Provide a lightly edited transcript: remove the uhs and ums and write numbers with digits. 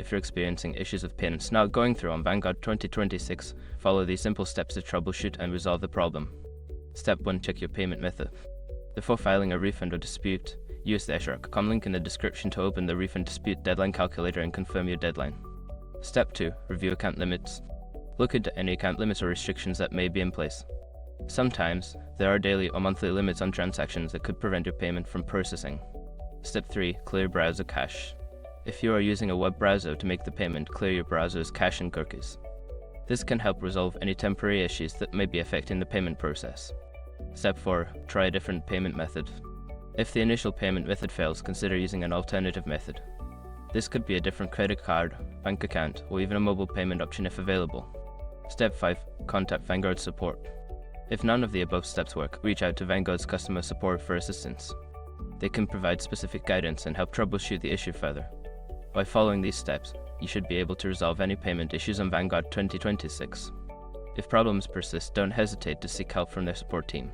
if you're experiencing issues with payments not going through on Vanguard 2026, follow these simple steps to troubleshoot and resolve the problem. Step 1. Check your payment method. Before filing a refund or dispute, use the shrc.com link in the description to open the refund dispute deadline calculator and confirm your deadline. Step 2. Review account limits. Look into any account limits or restrictions that may be in place. Sometimes, there are daily or monthly limits on transactions that could prevent your payment from processing. Step 3. Clear browser cache. If you are using a web browser to make the payment, clear your browser's cache and cookies. This can help resolve any temporary issues that may be affecting the payment process. Step 4. Try a different payment method. If the initial payment method fails, consider using an alternative method. This could be a different credit card, bank account, or even a mobile payment option if available. Step 5. Contact Vanguard support. If none of the above steps work, reach out to Vanguard's customer support for assistance. They can provide specific guidance and help troubleshoot the issue further. By following these steps, you should be able to resolve any payment issues on Vanguard 2026. If problems persist, don't hesitate to seek help from their support team.